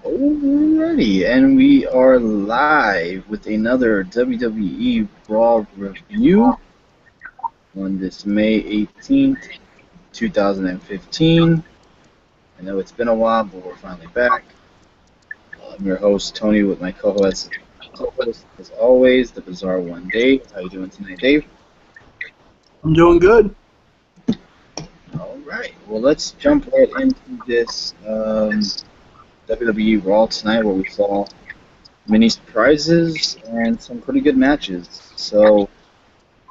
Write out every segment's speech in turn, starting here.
Alrighty, and we are live with another WWE Raw review on this May 18th, 2015. I know it's been a while, but we're finally back. I'm your host, Tony, with my co-host, as always, the Bizarre One, Dave. How you doing tonight, Dave? I'm doing good. Alright, well, let's jump right into this WWE Raw tonight, where we saw many surprises and some pretty good matches. So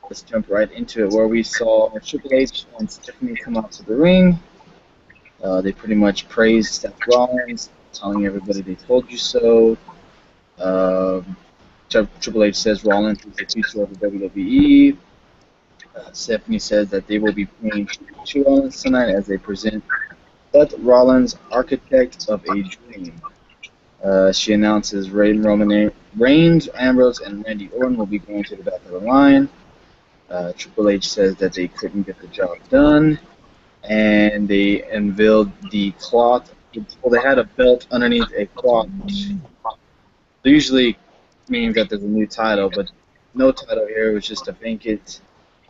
let's jump right into it, where we saw Triple H and Stephanie come out to the ring. They pretty much praised Seth Rollins, telling everybody they told you so. Triple H says Rollins is the future of the WWE. Stephanie says that they will be playing to Rollins tonight as they present Seth Rollins, Architect of a Dream. She announces Reigns, Ambrose, and Randy Orton will be going to the back of the line. Triple H says that they couldn't get the job done, and they unveiled the cloth. Well, they had a belt underneath a cloth, which usually means that there's a new title, but no title here. It was just a vacant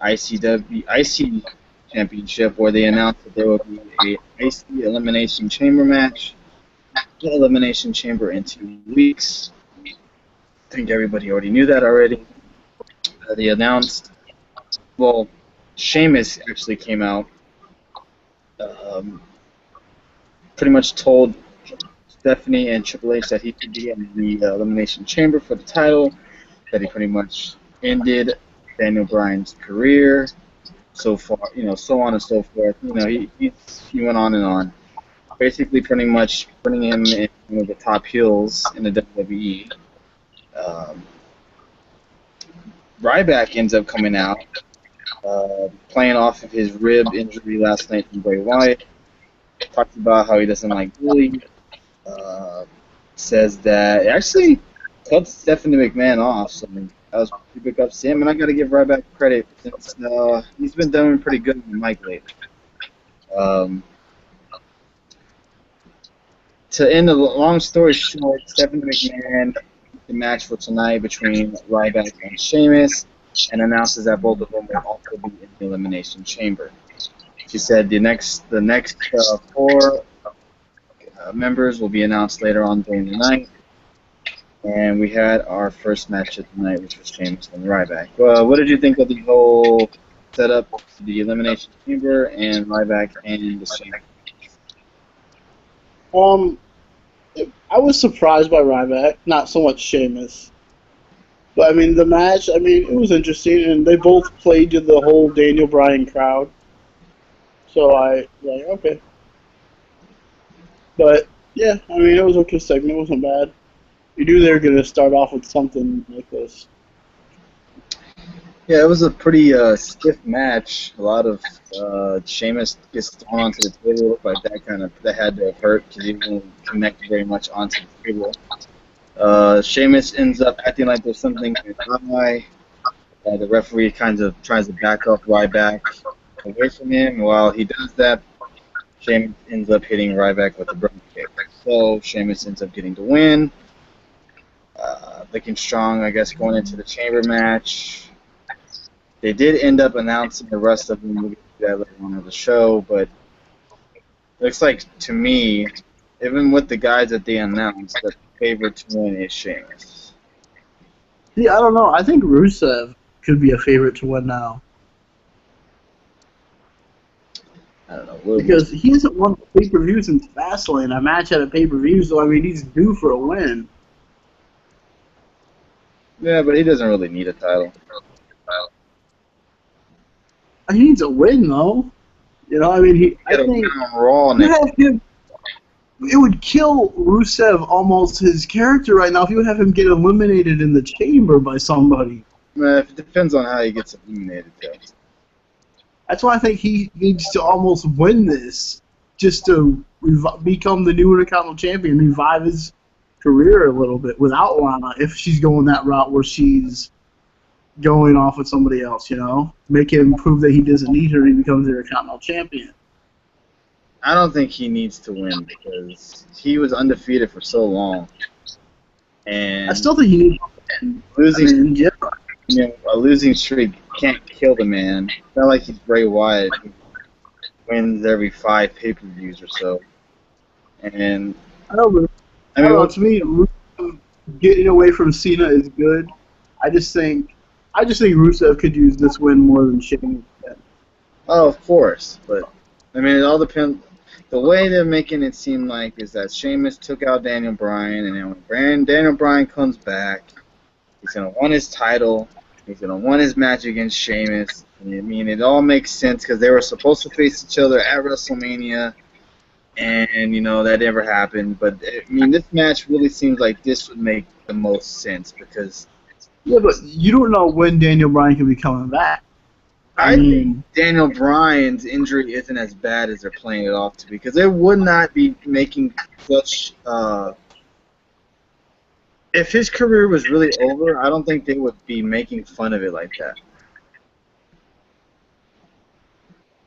IC Championship, where they announced that there will be a IC Elimination Chamber match. Elimination Chamber in 2 weeks. I think everybody already knew that already. They announced, well, Sheamus actually came out, pretty much told Stephanie and Triple H that he could be in the Elimination Chamber for the title, that he pretty much ended Daniel Bryan's career so far, so on and so forth. He went on and on. Basically, pretty much putting him in one of the top heels in the WWE. Ryback ends up coming out, playing off of his rib injury last night from Bray Wyatt. Talked about how he doesn't like bullying. Says that it actually cut Stephanie McMahon off. So that was pretty big ups to him, and I got to give Ryback credit since he's been doing pretty good with Mike lately. To end the long story short, Stephanie McMahon the match for tonight between Ryback and Sheamus, and announces that both of them will also be in the Elimination Chamber. She said the next 4 members will be announced later on during the night, and we had our first match of the night, which was Sheamus and Ryback. Well, what did you think of the whole setup, the Elimination Chamber, and Ryback and the Sheamus? I was surprised by Ryback, not so much Sheamus. But, the match, it was interesting, and they both played to the whole Daniel Bryan crowd. So okay. But, yeah, it was a okay segment. It wasn't bad. You knew they were going to start off with something like this. Yeah, it was a pretty stiff match. A lot of Sheamus gets thrown onto the table. It looked like that had to hurt because he didn't connect very much onto the table. Sheamus ends up acting like there's something in his eye. The referee kind of tries to back off Ryback away from him. While he does that, Sheamus ends up hitting Ryback with a broken kick. So Sheamus ends up getting the win. Looking strong, I guess, going into the chamber match. They did end up announcing the rest of them. We'll get to that later on in the show, but it looks like, to me, even with the guys that they announced, the favorite to win is Sheamus. See, I don't know. I think Rusev could be a favorite to win now. I don't know. Because he hasn't won pay-per-view since Fastlane. A match at a pay-per-view, so, he's due for a win. Yeah, but he doesn't really need a title. He needs a win, though. I think Raw it would kill Rusev almost his character right now if you would have him get eliminated in the chamber by somebody. It depends on how he gets eliminated, though. That's why I think he needs to almost win this just to become the new Intercontinental Champion, revive his career a little bit without Lana, if she's going that route where she's going off with somebody else, Make him prove that he doesn't need her and he becomes the Intercontinental Champion. I don't think he needs to win because he was undefeated for so long, I and still think he needs to win. I losing mean, yeah. a losing streak can't kill the man. It's not like he's Bray Wyatt who wins every 5 pay-per-views or so. And I don't know. I I don't mean, know. To me, Rusev getting away from Cena is good. I just think Rusev could use this win more than Sheamus can. oh, of course, but I mean, it all depends. The way they're making it seem like is that Sheamus took out Daniel Bryan, and then when Daniel Bryan comes back, he's gonna win his title. He's gonna win his match against Sheamus. And I mean, it all makes sense because they were supposed to face each other at WrestleMania, and that never happened. But I mean, this match really seems like this would make the most sense because Yeah, but you don't know when Daniel Bryan can be coming back. I I think mean, Daniel Bryan's injury isn't as bad as they're playing it off to be because they would not be making such. If his career was really over, I don't think they would be making fun of it like that.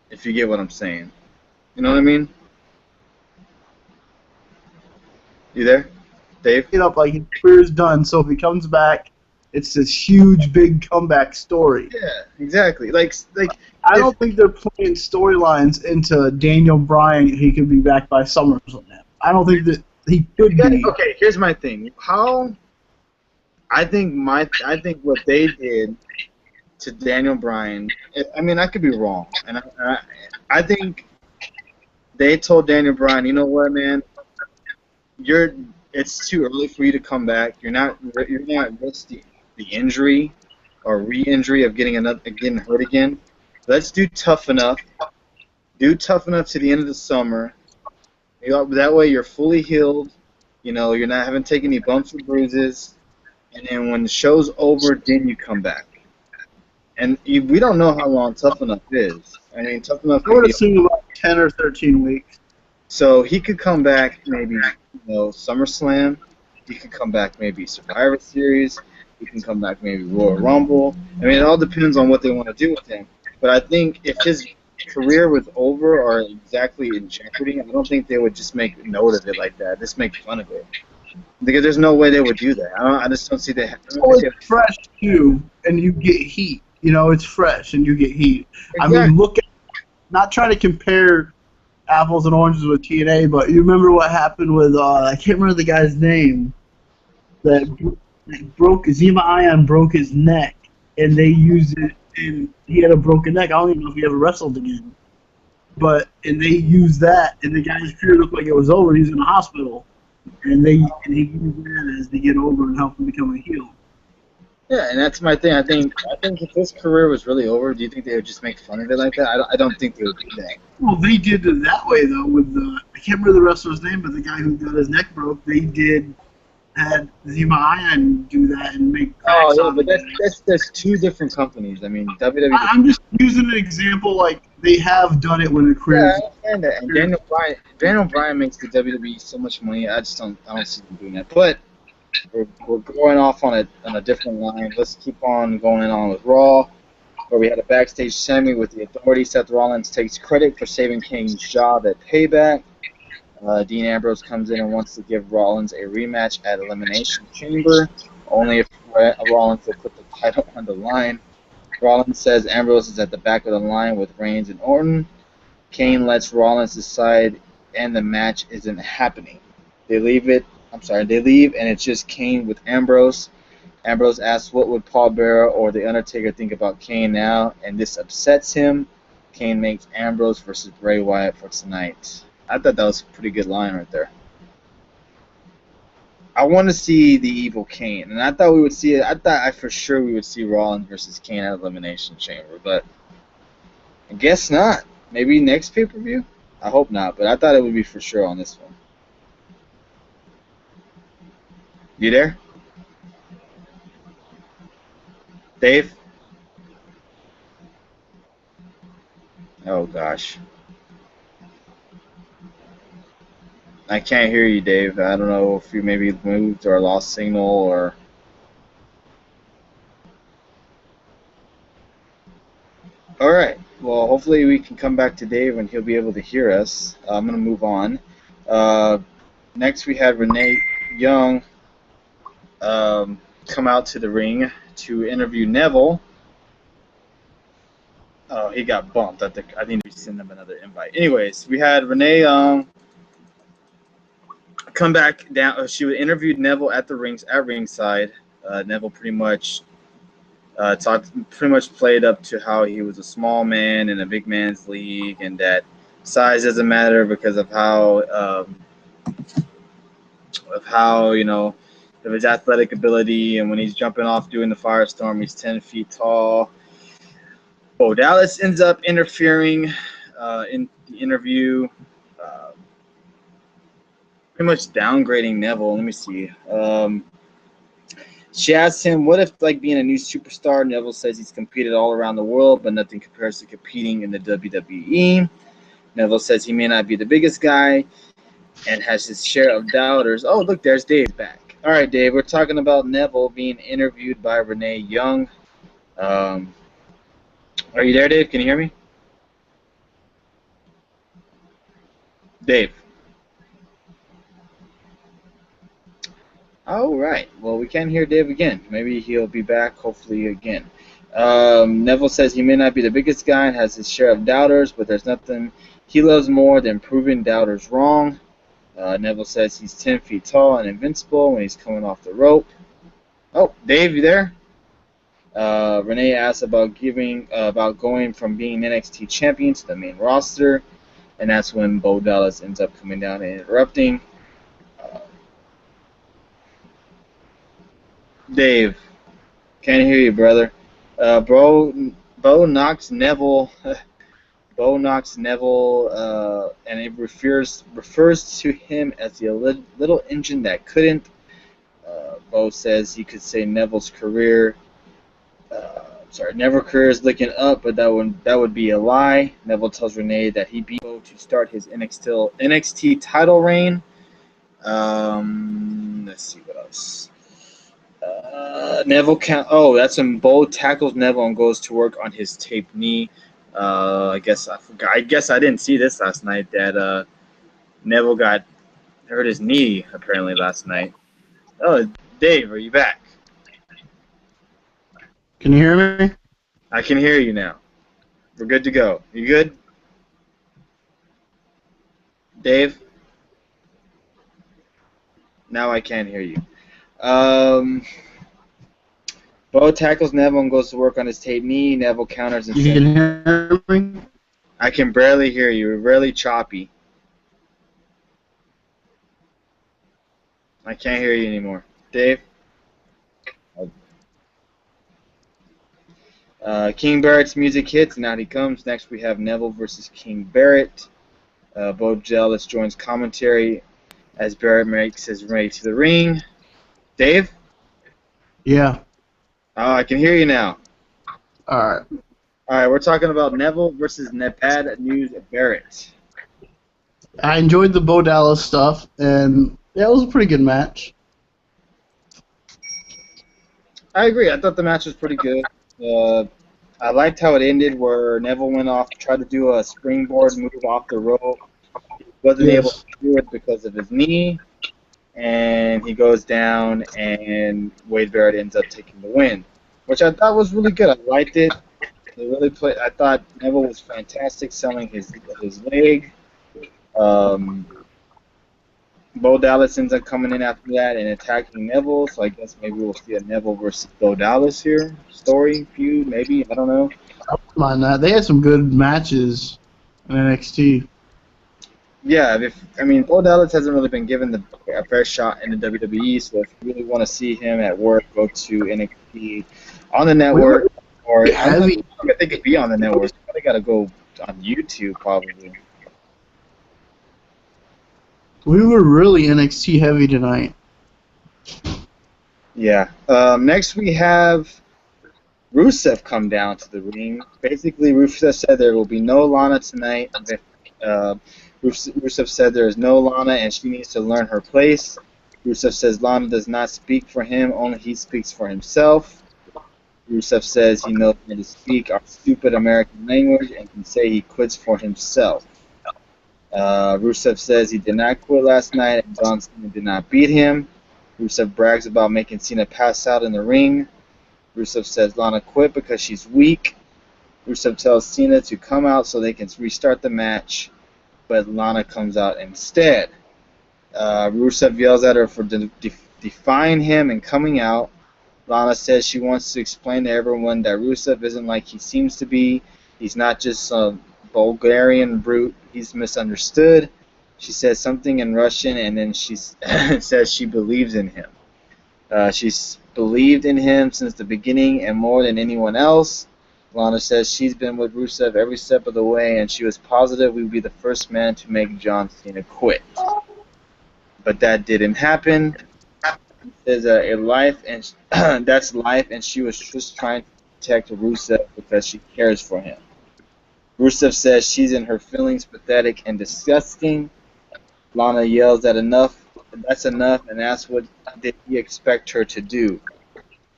If you get what I'm saying, you know what I mean? You there, Dave? it up like his career's done. So if he comes back, it's this huge, big comeback story. Yeah, exactly. Like I if, don't think they're playing storylines into Daniel Bryan. He could be back by SummerSlam. I don't think that he could be. okay. Here's my thing. I think what they did to Daniel Bryan. I mean, I could be wrong, and I think they told Daniel Bryan, you know what, man, it's too early for you to come back. You're not risk the injury or re-injury of getting hurt again. Let's do tough enough. Do tough enough to the end of the summer. That way you're fully healed. You're not having to take any bumps or bruises. And then when the show's over, then you come back. And we don't know how long tough enough is. I mean, tough enough I would could be. assume about 10 or 13 weeks. So he could come back maybe SummerSlam. He could come back maybe Survivor Series. He can come back maybe Royal Rumble. I mean, it all depends on what they want to do with him. But I think if his career was over or exactly in jeopardy, I don't think they would just make note of it like that. Just make fun of it. Because there's no way they would do that. I just don't see that. Oh, it's fresh too, and you get heat. It's fresh and you get heat. Exactly. I mean, not trying to compare apples and oranges with TNA, but you remember what happened with I can't remember the guy's name that broke Zima Ion broke his neck, and they used it, and he had a broken neck. I don't even know if he ever wrestled again. And they used that, and the guy's career looked like it was over. He was in the hospital, and he used that as to get over and help him become a heel. Yeah, and that's my thing. I think if his career was really over, do you think they would just make fun of it like that? I don't think they would do that. Well, they did it that way though. With I can't remember the wrestler's name, but the guy who got his neck broke, had Zima Ion do that and make. Oh yeah, but that's two different companies. I mean, WWE. I'm just using an example. Like they have done it when the career. Yeah, I understand that. And Daniel Bryan makes the WWE so much money. I don't see them doing that. But we're going off on a different line. Let's keep on going on with Raw, where we had a backstage semi with the Authority. Seth Rollins takes credit for saving Kane's job at Payback. Dean Ambrose comes in and wants to give Rollins a rematch at Elimination Chamber, only if Rollins will put the title on the line. Rollins says Ambrose is at the back of the line with Reigns and Orton. Kane lets Rollins decide, and the match isn't happening. They leave, and it's just Kane with Ambrose. Ambrose asks what would Paul Bearer or The Undertaker think about Kane now, and this upsets him. Kane makes Ambrose versus Bray Wyatt for tonight. I thought that was a pretty good line right there. I want to see the evil Kane, and I thought we would see it. I thought for sure we would see Rollins versus Kane at Elimination Chamber, but I guess not. Maybe next pay-per-view? I hope not, but I thought it would be for sure on this one. You there? Dave? Oh, gosh. I can't hear you, Dave. I don't know if you maybe moved or lost signal or... Alright. Well, hopefully... hopefully we can come back to Dave and he'll be able to hear us. I'm going to move on. Next we had Renee Young come out to the ring to interview Neville. Oh, he got bumped. I need to send him another invite. Anyways, we had Renee Young come back down. She interviewed Neville at ringside. Neville pretty much played up to how he was a small man in a big man's league, and that size doesn't matter because of how of his athletic ability, and when he's jumping off doing the firestorm, he's 10 feet tall. Bo Dallas ends up interfering in the interview, pretty much downgrading Neville. Let me see. She asks him, what if, like, being a new superstar? Neville says he's competed all around the world, but nothing compares to competing in the WWE. Neville says he may not be the biggest guy and has his share of doubters. Oh, look, there's Dave back. All right, Dave, we're talking about Neville being interviewed by Renee Young. Are you there, Dave? Can you hear me? Dave. All right. Well, we can't hear Dave again. Maybe he'll be back, hopefully, again. Neville says he may not be the biggest guy and has his share of doubters, but there's nothing he loves more than proving doubters wrong. Neville says he's 10 feet tall and invincible when he's coming off the rope. Oh, Dave, you there? Renee asks about going from being NXT champion to the main roster, and that's when Bo Dallas ends up coming down and interrupting. Dave, can't hear you, brother. Bo knocks Neville. Bo knocks Neville, and it refers to him as the little engine that couldn't. Bo says he could say Neville's career. Neville's career is looking up, but that would be a lie. Neville tells Renee that he beat Bo to start his NXT title reign. Let's see what else. Neville that's when Bo tackles Neville and goes to work on his taped knee. I guess I forgot. I guess I didn't see this last night that Neville hurt his knee apparently last night. Oh, Dave, are you back? Can you hear me? I can hear you now. We're good to go. You good? Dave? Now I can't hear you. Bo tackles Neville and goes to work on his taped knee. Neville counters and says, "You can hear me?" I can barely hear you. You're really choppy. I can't hear you anymore. Dave? King Barrett's music hits, and out he comes. Next we have Neville versus King Barrett. Bo Dallas joins commentary as Barrett makes his way to the ring. Dave? Yeah. Oh, I can hear you now. All right, we're talking about Neville versus Bad News Barrett. I enjoyed the Bo Dallas stuff, and yeah, it was a pretty good match. I agree. I thought the match was pretty good. I liked how it ended, where Neville went off to try to do a springboard move off the rope. He wasn't able to do it because of his knee, and he goes down, and Wade Barrett ends up taking the win, which I thought was really good. I liked it. I thought Neville was fantastic selling his leg. Bo Dallas ends up coming in after that and attacking Neville, so I guess maybe we'll see a Neville versus Bo Dallas here feud, maybe, I don't know. I don't mind that. They had some good matches in NXT. Yeah, Bo Dallas hasn't really been given a fair shot in the WWE, so if you really want to see him at work, go to NXT on the network, or I don't think it could be on the network. So they got to go on YouTube probably. We were really NXT heavy tonight. Yeah. Next we have Rusev come down to the ring. Basically, Rusev said there will be no Lana tonight. Rusev said there is no Lana and she needs to learn her place. Rusev says Lana does not speak for him, only he speaks for himself. Rusev says he knows how to speak our stupid American language and can say he quits for himself. Rusev says he did not quit last night and John Cena did not beat him. Rusev brags about making Cena pass out in the ring. Rusev says Lana quit because she's weak. Rusev tells Cena to come out so they can restart the match, but Lana comes out instead. Rusev yells at her for defying him and coming out. Lana says she wants to explain to everyone that Rusev isn't like he seems to be. He's not just a Bulgarian brute. He's misunderstood. She says something in Russian, and then she says she believes in him. She's believed in him since the beginning and more than anyone else. Lana says she's been with Rusev every step of the way, and she was positive we would be the first man to make John Cena quit. But that didn't happen. There's a life, and that's life, and she was just trying to protect Rusev because she cares for him. Rusev says she's in her feelings, pathetic and disgusting. Lana yells that that's enough, and asks what did he expect her to do.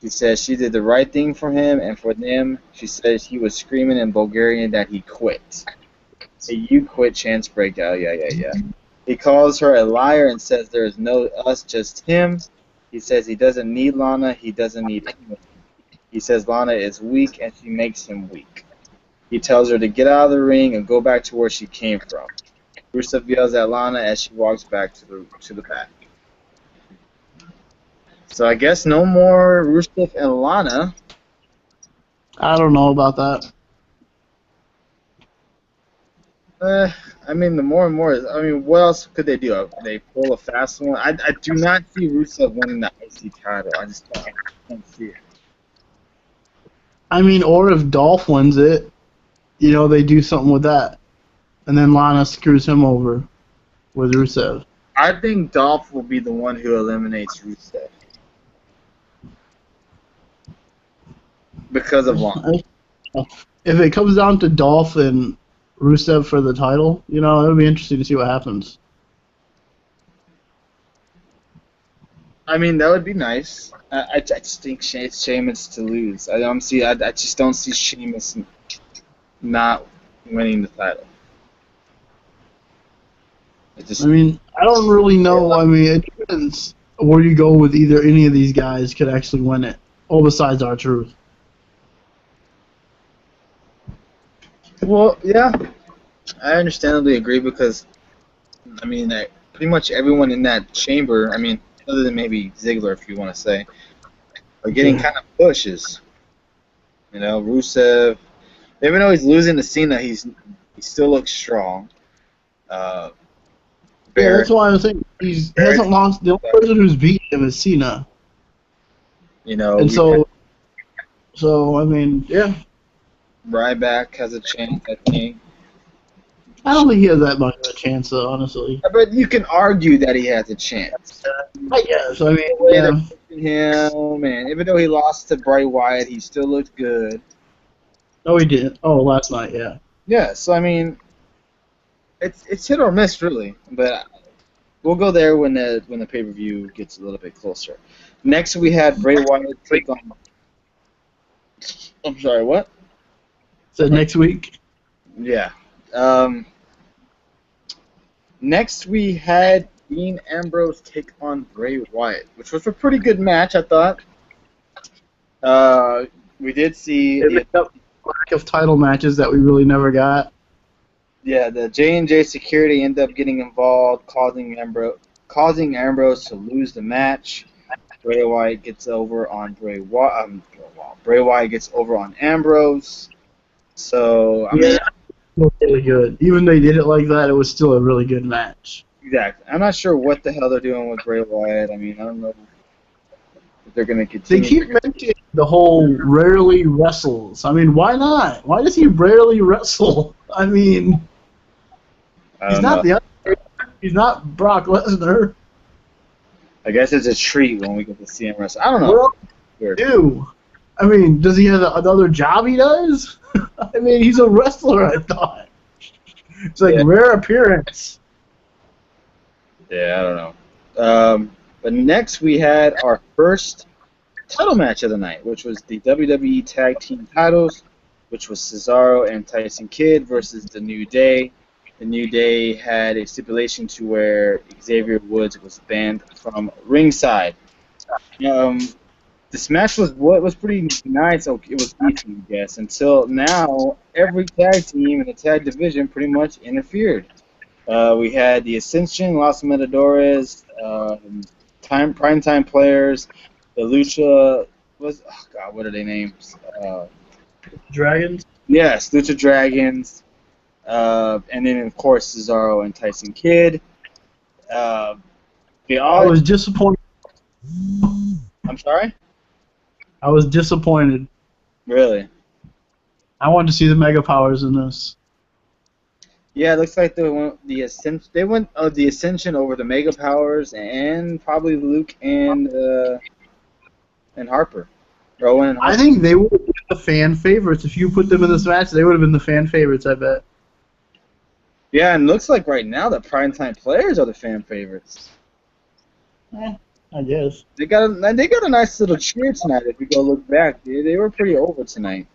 She says she did the right thing for him and for them. She says he was screaming in Bulgarian that he quit. Hey, you quit chance breakout, yeah. He calls her a liar and says there is no us, just him. He says he doesn't need Lana, he doesn't need anyone. He says Lana is weak and she makes him weak. He tells her to get out of the ring and go back to where she came from. Rusev yells at Lana as she walks back to the back. So I guess no more Rusev and Lana. I don't know about that. I mean, the more and more, what else could they do? They pull a fast one? I do not see Rusev winning the IC title. I just can't see it. I mean, or if Dolph wins it, they do something with that. And then Lana screws him over with Rusev. I think Dolph will be the one who eliminates Rusev. Because of Lana. If it comes down to Dolph and Rusev for the title, it'll be interesting to see what happens. I mean, that would be nice. I just think it's Sheamus to lose. I just don't see Sheamus not winning the title. I don't really know. It depends where you go with either any of these guys could actually win it. All besides R-Truth. Well, yeah, I understandably agree because, pretty much everyone in that chamber, other than maybe Ziggler, if you want to say, are getting kind of pushes. Rusev, even though he's losing to Cena, he still looks strong. Barrett, that's why I'm saying he hasn't lost. The only person who's beaten him is Cena. And yeah. Ryback has a chance, I think. I don't think he has that much of a chance, though, honestly. But you can argue that he has a chance. I guess. Him, man. Even though he lost to Bray Wyatt, he still looked good. No, he didn't. Oh, last night, yeah. Yeah, so it's hit or miss, really. But we'll go there when the pay-per-view gets a little bit closer. Next, we had Bray Wyatt take on. I'm sorry, what? So next week? Yeah. Next, we had Dean Ambrose take on Bray Wyatt, which was a pretty good match, I thought. We did see the lack of title matches that we really never got. Yeah, the J&J security ended up getting involved, causing Ambrose to lose the match. Bray Wyatt gets over on Bray Wyatt gets over on Ambrose. So it was really good. Even though they did it like that, it was still a really good match. Exactly. I'm not sure what the hell they're doing with Bray Wyatt. I don't know if they're going to continue. They keep mentioning the whole rarely wrestles. Why not? Why does he rarely wrestle? He's not the other. He's not Brock Lesnar. I guess it's a treat when we get to see him wrestle. I don't know. Does he have another job he does? He's a wrestler, I thought. It's rare appearance. Yeah, I don't know. But next we had our first title match of the night, which was the WWE Tag Team titles, which was Cesaro and Tyson Kidd versus the New Day. The New Day had a stipulation to where Xavier Woods was banned from ringside. This match was pretty nice. Okay, it was decent, I guess. Until now, every tag team in the tag division pretty much interfered. We had the Ascension, Los Matadores, primetime players, the Lucha what are their names? Dragons. Yes, Lucha Dragons, and then of course Cesaro and Tyson Kidd. They all. I was disappointed. I'm sorry. I was disappointed. Really? I wanted to see the Mega Powers in this. Yeah, it looks like they went the Ascension. They went the Ascension over the Mega Powers and probably Luke and Harper. Rowan and Harper. I think they would have been the fan favorites. If you put them in this match, they would have been the fan favorites, I bet. Yeah, and it looks like right now the primetime players are the fan favorites. I guess. They got a nice little cheer tonight. If you go look back, they were pretty over tonight.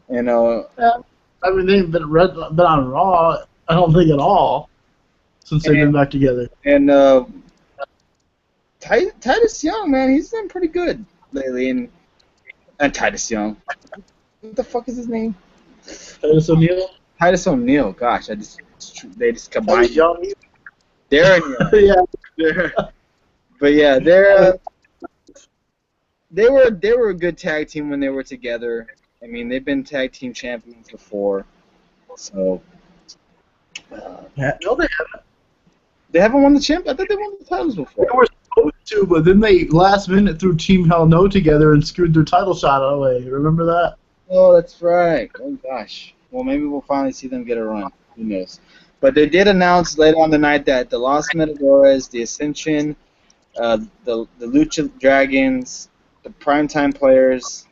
You know. Yeah. I mean, they've been on Raw. I don't think at all since they've been back together. And Titus Young, man, he's been pretty good lately. And Titus Young, what the fuck is his name? Titus O'Neil. Titus O'Neil. Gosh, they just combined. Young. Darren Young. Yeah. But yeah, they were a good tag team when they were together. I mean, they've been tag team champions before, so. No, they haven't. They haven't won the champ. I thought they won the titles before. They were supposed to, but then they last minute threw Team Hell No together and screwed their title shot away. Remember that? Oh, that's right. Oh gosh. Well, maybe we'll finally see them get a run. Who knows? But they did announce later on the night that the Los Matadores, the Ascension, the Lucha Dragons, the Primetime Players,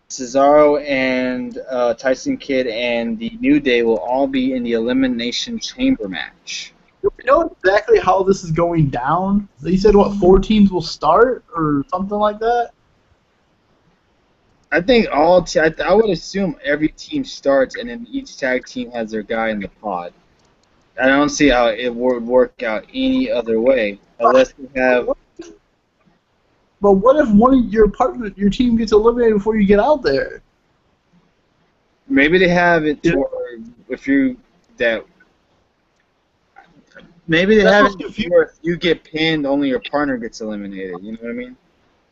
Cesaro and Tyson Kidd and the New Day will all be in the Elimination Chamber match. Do we know exactly how this is going down? They said, 4 teams will start or something like that? I think I would assume every team starts and then each tag team has their guy in the pod. I don't see how it would work out any other way unless you have. But what if one of your team gets eliminated before you get out there? Maybe they have it for Maybe they have it for if you get pinned, only your partner gets eliminated. You know what I mean?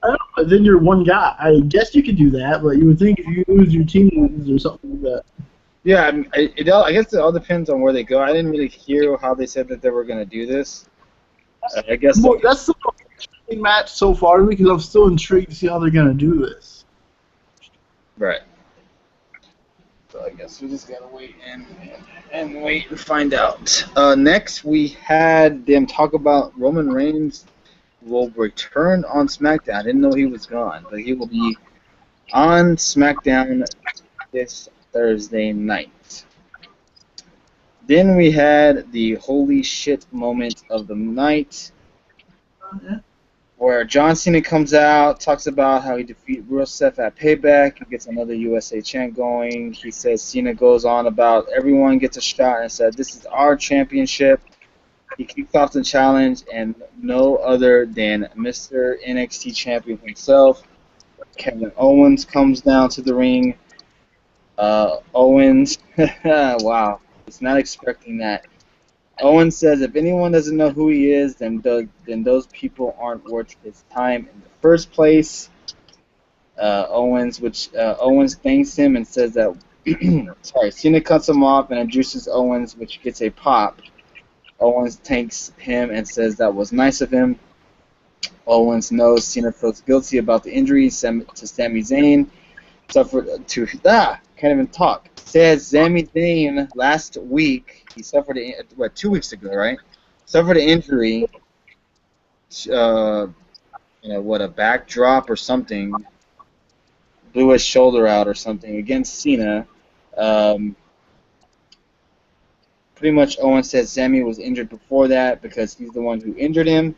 I don't know. Then you're one guy. I guess you could do that, but you would think if you lose, your team loses or something like that. Yeah, I guess it all depends on where they go. I didn't really hear how they said that they were going to do this. I guess that's the most interesting match so far because I'm still intrigued to see how they're going to do this. Right. So I guess we just gotta wait and wait and find out. Next, we had them talk about Roman Reigns will return on SmackDown. I didn't know he was gone, but he will be on SmackDown this Thursday night. Then we had the holy shit moment of the night, where John Cena comes out, talks about how he defeated Rusev at Payback, and gets another USA chant going. He says Cena goes on about everyone gets a shot and said, this is our championship. He kicks off the challenge, and no other than Mr. NXT champion himself, Kevin Owens, comes down to the ring. Owens, wow, was not expecting that. Owens says if anyone doesn't know who he is, then those people aren't worth his time in the first place. Owens thanks him and says that Cena cuts him off and introduces Owens, which gets a pop. Owens thanks him and says that was nice of him. Owens knows Cena feels guilty about the injury to Sami Zayn. Can't even talk. Says Sami Zayn last week, he suffered 2 weeks ago, right? Suffered an injury, a backdrop or something, blew his shoulder out or something against Cena. Pretty much Owens says Sami was injured before that because he's the one who injured him.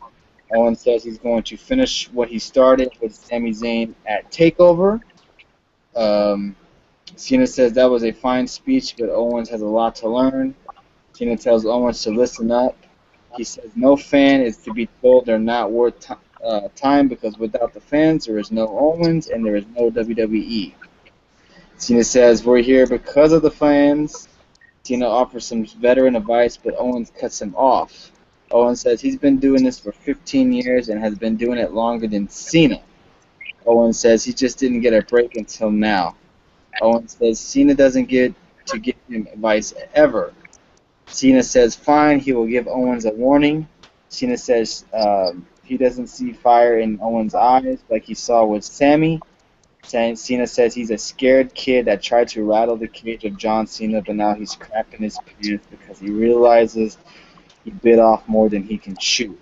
Owens says he's going to finish what he started with Sami Zayn at TakeOver. Cena says that was a fine speech, but Owens has a lot to learn. Cena tells Owens to listen up. He says no fan is to be told they're not worth time because without the fans, there is no Owens and there is no WWE. Cena says we're here because of the fans. Cena offers some veteran advice, but Owens cuts him off. Owens says he's been doing this for 15 years and has been doing it longer than Cena. Owens says he just didn't get a break until now. Owens says Cena doesn't get to give him advice ever. Cena says fine, he will give Owens a warning. Cena says he doesn't see fire in Owens' eyes like he saw with Sami. Cena says he's a scared kid that tried to rattle the cage of John Cena, but now he's crapping his pants because he realizes he bit off more than he can chew.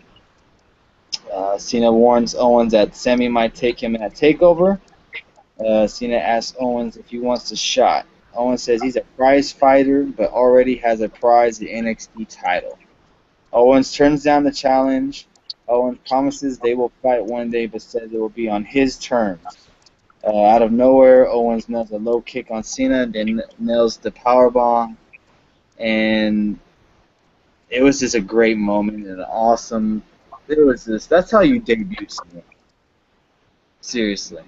Cena warns Owens that Sami might take him in a takeover. Cena asks Owens if he wants a shot. Owens says he's a prize fighter, but already has a prize, the NXT title. Owens turns down the challenge. Owens promises they will fight one day, but says it will be on his terms. Out of nowhere, Owens nails a low kick on Cena, then nails the powerbomb, and it was just a great moment and an awesome. It was just that's how you debut Cena. Seriously.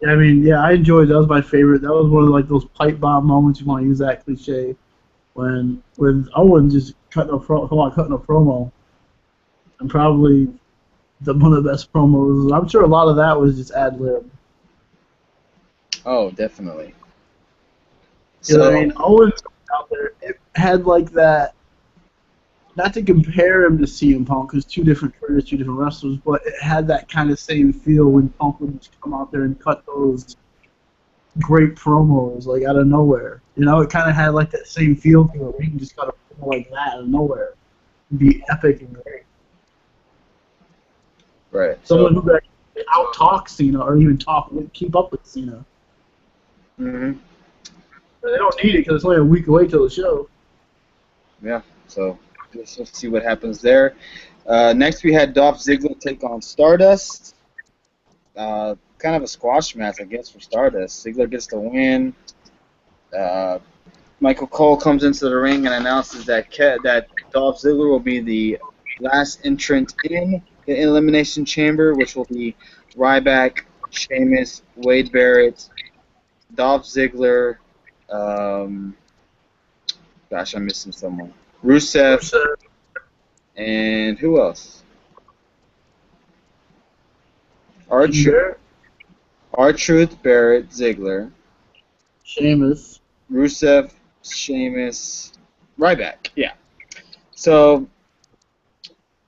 I mean, yeah, I enjoyed it. That was my favorite. That was one of like those pipe bomb moments, you want to use that cliche, when Owens just cutting a promo, and probably one of the best promos. I'm sure a lot of that was just ad lib. Oh, definitely. So, I mean, Owens out there, it had like that. Not to compare him to CM Punk, because two different careers, two different wrestlers, but it had that kind of same feel when Punk would just come out there and cut those great promos, like, out of nowhere. You know, it kind of had, like, that same feel to it, where you can just cut a promo like that out of nowhere. It'd be epic and great. Right. Someone who could out-talk Cena, or even keep up with Cena. Mm-hmm. But they don't need it, because it's only a week away till the show. Yeah, so let's see what happens there. Next, we had Dolph Ziggler take on Stardust. Kind of a squash match, I guess, for Stardust. Ziggler gets the win. Michael Cole comes into the ring and announces that Dolph Ziggler will be the last entrant in the Elimination Chamber, which will be Ryback, Sheamus, Wade Barrett, Dolph Ziggler. Gosh, I'm missing someone. Rusev. And who else? R-Truth, Barrett, Ziggler. Sheamus. Rusev, Sheamus, Ryback. Yeah. So,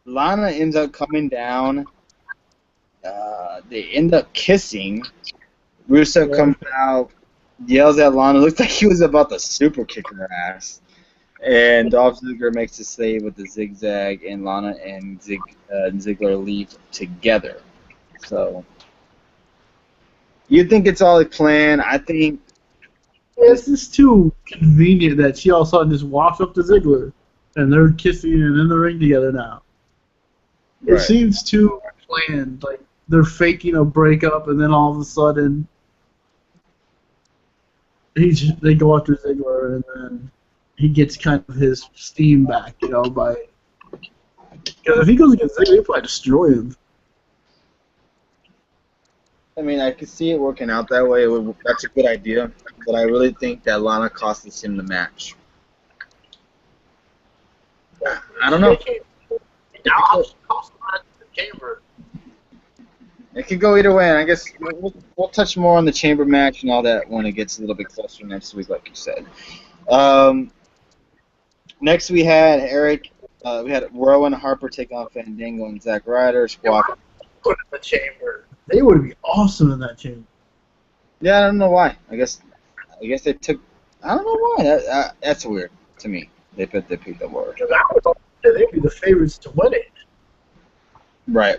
Lana ends up coming down. They end up kissing. Rusev comes out, yells at Lana. Looks like he was about to super kick her ass. And Dolph Ziggler makes a save with the zigzag, and Lana and Ziggler leave together. So, you think it's all a plan? I think it's just too convenient that she all of a sudden just walks up to Ziggler, and they're kissing and in the ring together now. It seems too planned. Like they're faking a breakup, and then all of a sudden, they go after Ziggler, and then he gets kind of his steam back, you know, because if he goes against Ziggler, he'll probably destroy him. I mean, I could see it working out that way. That's a good idea, but I really think that Lana costs him the match. I don't know. It could go either way, and I guess we'll touch more on the chamber match and all that when it gets a little bit closer next week, like you said. Next, we had Rowan Harper take on Fandango and Zack Ryder. Squawk. Put in the chamber. They would be awesome in that chamber. Yeah, I don't know why. I guess they took. I don't know why. That's weird to me. They picked the word. Because I would they'd be the favorites to win it. Right.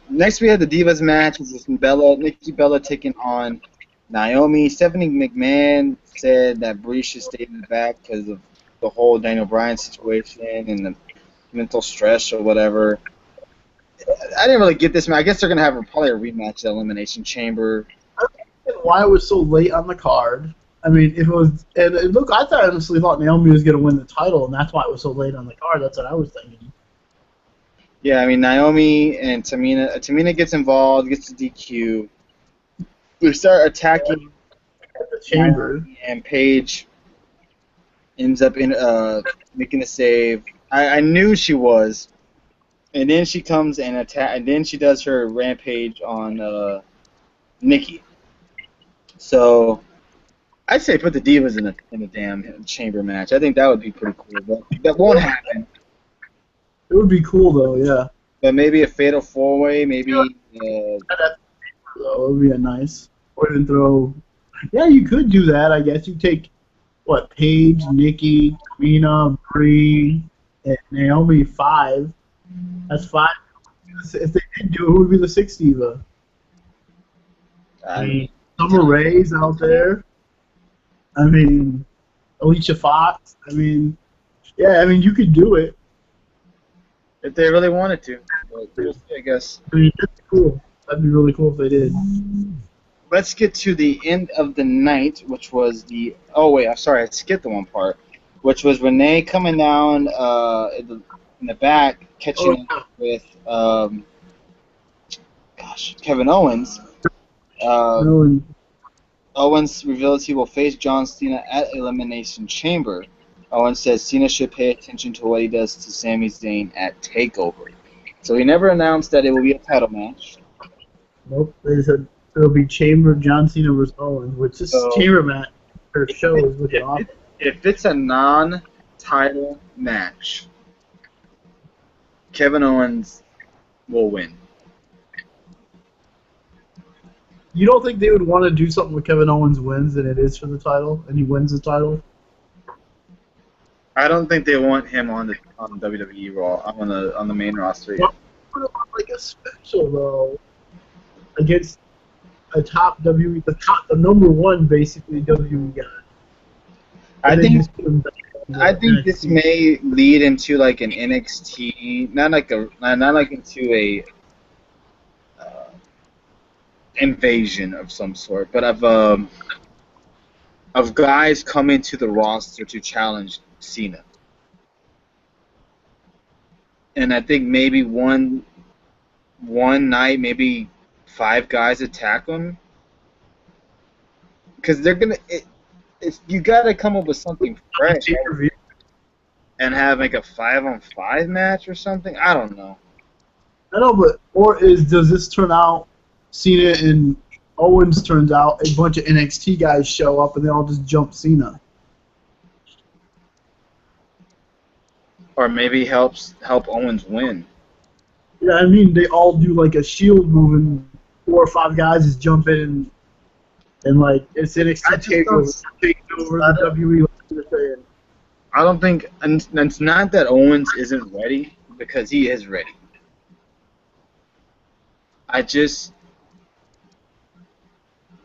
Next we had the Divas match. This is Nikki Bella taking on Naomi. Stephanie McMahon said that Brie should stay in the back because of the whole Daniel Bryan situation and the mental stress or whatever. I didn't really get this match. I guess they're gonna have probably a rematch at Elimination Chamber. Why it was so late on the card. I mean, if it was, and look, honestly thought Naomi was going to win the title, and that's why it was so late on the card. That's what I was thinking. Yeah, I mean, Naomi and Tamina gets involved, gets the DQ. They start attacking The Chamber. and Paige ends up in making a save. I knew she was, and then she comes and attack, and then she does her rampage on Nikki. So I'd say put the Divas in a damn chamber match. I think that would be pretty cool, but that won't happen. It would be cool though, yeah. But maybe a fatal four-way, maybe. That would be a nice. Or even throw. Yeah, you could do that. I guess you take what Paige, Nikki, Tamina, Brie, and Naomi 5. That's 5. If they did do it, who would be the 6th diva? I mean, Summer Rae's out there. I mean, Alicia Fox. I mean, yeah. I mean, you could do it if they really wanted to. But we'll see, I guess. I mean, that's cool. That'd be really cool if they did. Let's get to the end of the night, which was the. Oh wait, I'm sorry, I skipped the one part, which was Renee coming down in the back, catching up with Kevin Owens. Owens reveals he will face John Cena at Elimination Chamber. Owens says Cena should pay attention to what he does to Sami Zayn at TakeOver. So he never announced that it will be a title match. Nope, they said it'll be Chamber, John Cena versus Owens, which is Chamber match or show is with awesome. If it's a non-title match, Kevin Owens will win. You don't think they would want to do something with Kevin Owens wins than it is for the title, and he wins the title? I don't think they want him on WWE Raw on the main roster. What about like a special though against a top WWE, the number one basically WWE guy? I think this may lead into like an NXT, not like into a invasion of some sort, but of guys coming to the roster to challenge Cena. And I think maybe one night, maybe 5 guys attack him, because they're gonna. You gotta come up with something fresh and have like a 5-on-5 match or something. I don't know. I know, but does this turn out? Cena and Owens turns out a bunch of NXT guys show up and they all just jump Cena. Or maybe help Owens win. Yeah, I mean they all do like a shield move and 4 or 5 guys just jump in and like it's NXT taking over the WWE. I don't think, and it's not that Owens isn't ready, because he is ready. I just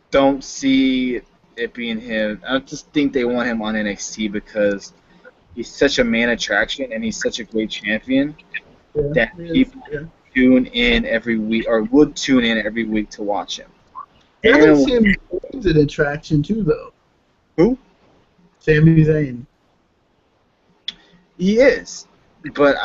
don't see it being him. I just think they want him on NXT because he's such a main attraction and he's such a great champion that people tune in every week, or would tune in every week to watch him. I think Sami Zayn's an attraction too, though. Who? Sami Zayn. He is, but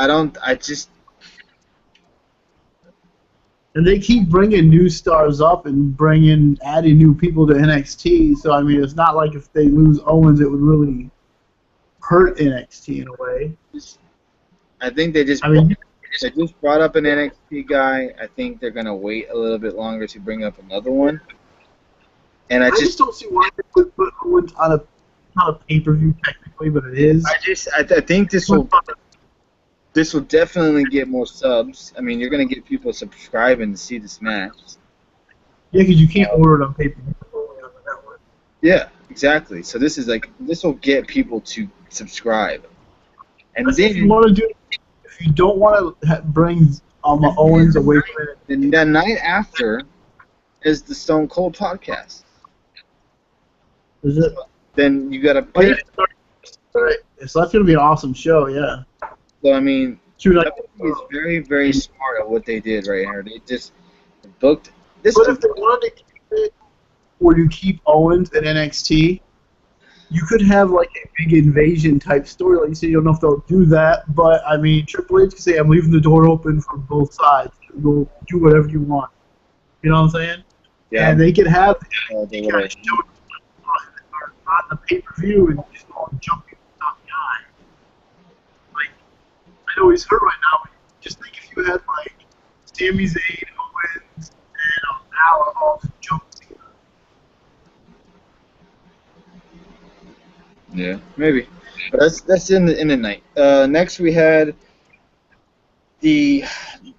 and they keep bringing new stars up and adding new people to NXT. So I mean, it's not like if they lose Owens, it would really hurt NXT in a way. I think they just brought up an NXT guy. I think they're gonna wait a little bit longer to bring up another one. And I just don't see why they would put Owens on a not a pay-per-view technically, but it is. I think this will definitely get more subs. I mean, you're gonna get people subscribing to see this match. Yeah, because you can't order it on pay-per-view on the network. Yeah, exactly. So this will get people to subscribe. And then if you don't want to bring Owens away from it, then the night after is the Stone Cold podcast. Is it? Then you gotta pay. Right. So that's gonna be an awesome show, yeah. So I mean, 2 nights. WWE is very, very smart at what they did right here. They just booked this. But if they wanted to keep it where you keep Owens in NXT, you could have like a big invasion type story. Like you said, you don't know if they'll do that, but I mean, Triple H can say, "I'm leaving the door open for both sides. Go do whatever you want." You know what I'm saying? Yeah. And they could have They kind of show it on the pay-per-view and just all jumping to the top guy. Like, I know he's hurt right now, but just think if you had like Sami Zayn, Owens, and Balor all just jumping. Yeah, maybe. But that's in the night. Next we had the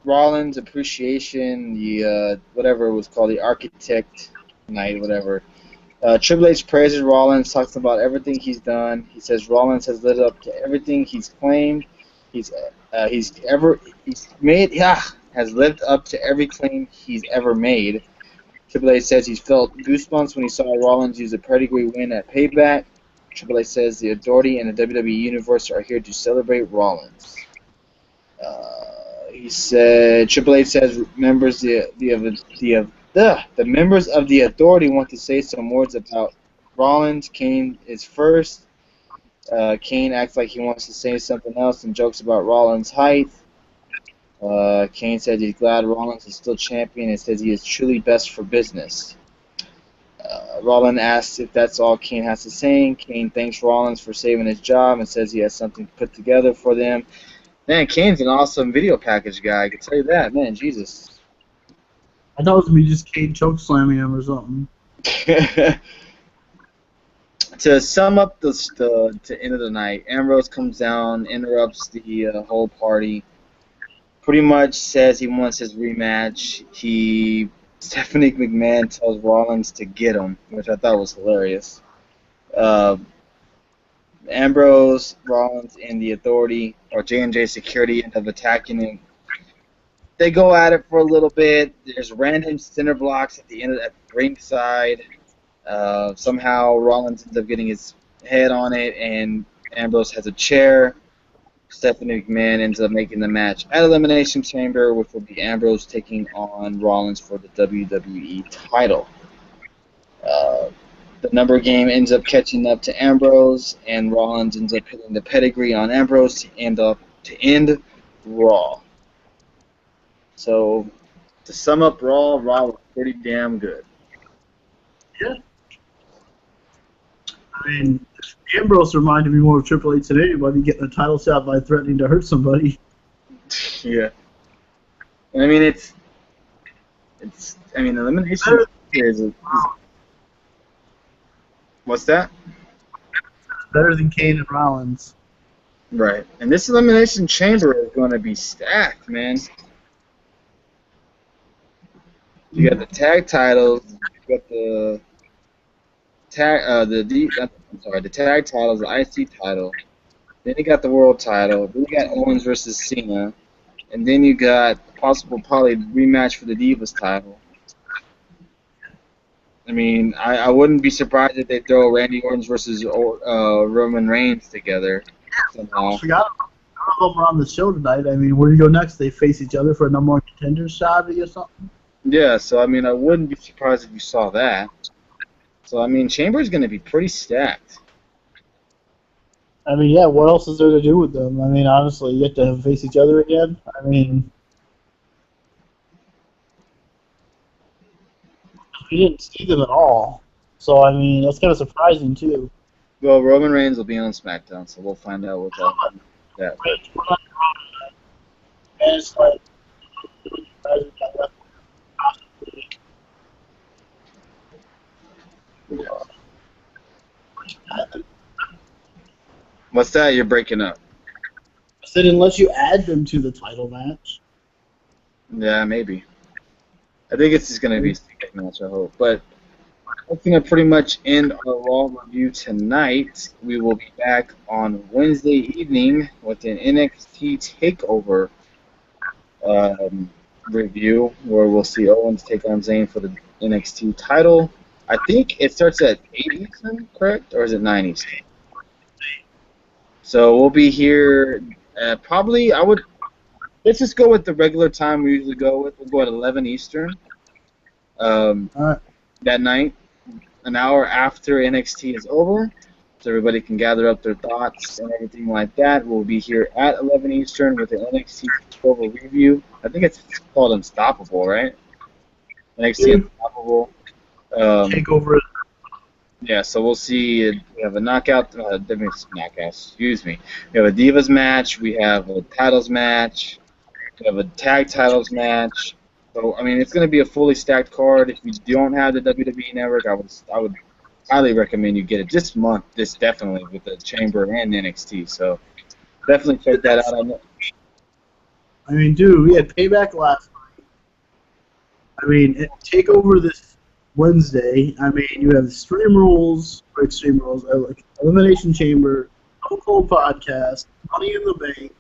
Rollins appreciation, the whatever it was called, the Architect night, whatever. Triple H praises Rollins, talks about everything he's done. He says Rollins has lived up to everything he's claimed. He's made. Yeah, has lived up to every claim he's ever made. Triple H says he's felt goosebumps when he saw Rollins use a pedigree win at Payback. Triple H says the Authority and the WWE Universe are here to celebrate Rollins. He said Triple H says members the members of the Authority want to say some words about Rollins. Kane is first. Kane acts like he wants to say something else and jokes about Rollins' height. Kane said he's glad Rollins is still champion and says he is truly best for business. Rollins asks if that's all Kane has to say. Kane thanks Rollins for saving his job and says he has something put together for them. Man, Kane's an awesome video package guy. I can tell you that. Man, Jesus. I thought it was going to be just Kane choke slamming him or something. To sum up the end of the night, Ambrose comes down, interrupts the whole party, pretty much says he wants his rematch. Stephanie McMahon tells Rollins to get him, which I thought was hilarious. Ambrose, Rollins, and the Authority, or J&J Security, end up attacking him. They go at it for a little bit. There's random center blocks at the ringside. Somehow Rollins ends up getting his head on it, and Ambrose has a chair. Stephanie McMahon ends up making the match at Elimination Chamber, which will be Ambrose taking on Rollins for the WWE title. The number game ends up catching up to Ambrose, and Rollins ends up hitting the pedigree on Ambrose to end Raw. So, to sum up Raw was pretty damn good. Yeah. I mean, Ambrose reminded me more of Triple H than anybody getting a title shot by threatening to hurt somebody. Yeah. And I mean, elimination is what's that? Better than Kane and Rollins. Right. And this Elimination Chamber is going to be stacked, man. You got the tag titles, you got the tag titles, the IC title. Then you got the world title. Then you got Owens versus Cena, and then you got possible probably rematch for the Divas title. I mean, I wouldn't be surprised if they throw Randy Orton versus Roman Reigns together somehow. I forgot none of them are on the show tonight. I mean, where do you go next? They face each other for a number one contender shot or something? Yeah, so I mean, I wouldn't be surprised if you saw that. So I mean, Chamber's going to be pretty stacked. I mean, yeah, what else is there to do with them? I mean, honestly, you have to face each other again? I mean, we didn't see them at all. So, I mean, that's kind of surprising, too. Well, Roman Reigns will be on SmackDown, so we'll find out what's up with that. And it's like, What's that? You're breaking up. I said unless you add them to the title match. Yeah, maybe. I think it's just going to be a stick match, I hope. But that's going to pretty much end our Raw review tonight. We will be back on Wednesday evening with an NXT TakeOver review where we'll see Owens take on Zayn for the NXT title. I think it starts at 8 Eastern, correct? Or is it 9 Eastern? So we'll be here probably, I would let's just go with the regular time we usually go with. We'll go at 11 Eastern. All right. That night, an hour after NXT is over, so everybody can gather up their thoughts and everything like that. We'll be here at 11 Eastern with the NXT TakeOver review. I think it's called Unstoppable, right? NXT Unstoppable. Takeover. Yeah, so we'll see. We have a knockout. Excuse me. We have a Divas match. We have a titles match. We have a tag titles match. So I mean, it's going to be a fully stacked card. If you don't have the WWE Network, I would highly recommend you get it this month. This definitely with the Chamber and NXT. So definitely check that out. I mean, dude, we had Payback last night. I mean, Takeover this Wednesday. I mean, you have Extreme Rules, like Elimination Chamber, No Cold Podcast, Money in the Bank.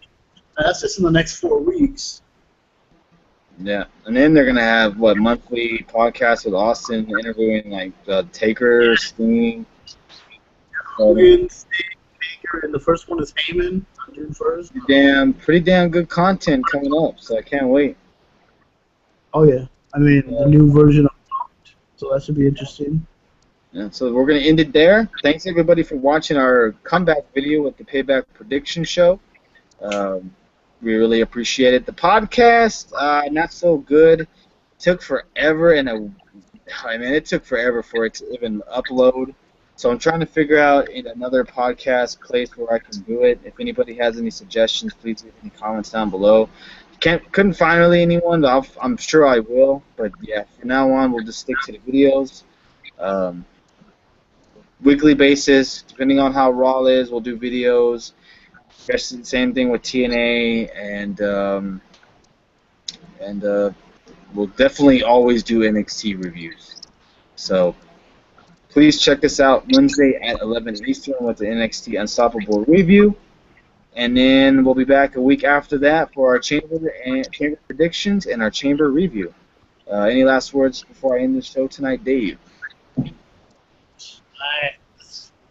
That's just in the next 4 weeks. Yeah, and then they're gonna have monthly podcasts with Austin interviewing like Taker, Sting. Taker, and the first one is Heyman on June 1st. Pretty damn good content coming up, so I can't wait. Oh yeah, I mean the new version of Pumped, so that should be interesting. Yeah, so we're gonna end it there. Thanks everybody for watching our comeback video with the Payback prediction show. We really appreciate it. The podcast, not so good. Took forever, it took forever for it to even upload. So I'm trying to figure out another podcast place where I can do it. If anybody has any suggestions, please leave any comments down below. Couldn't find really anyone, but I'm sure I will. But yeah, from now on, we'll just stick to the videos. Weekly basis, depending on how Raw is, we'll do videos. Same thing with TNA, and we'll definitely always do NXT reviews. So please check us out Wednesday at 11 Eastern with the NXT Unstoppable review, and then we'll be back a week after that for our chamber predictions and our chamber review. Any last words before I end the show tonight, Dave?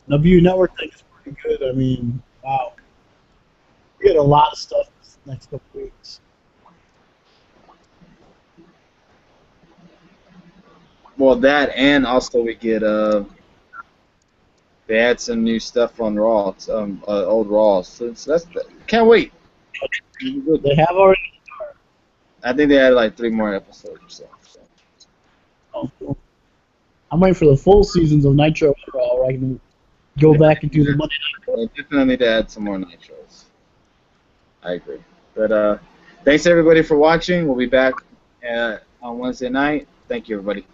W Network thing is pretty good. I mean, wow. We get a lot of stuff this next couple weeks. Well, that and also we get they had some new stuff on Raw, old Raw. So can't wait. They have already. I think they had like 3 more episodes or so. Oh, cool. I'm waiting for the full seasons of Nitro and Raw where I can go back and do the Monday Night. They definitely need to add some more Nitros. I agree. But thanks everybody for watching. We'll be back on Wednesday night. Thank you, everybody.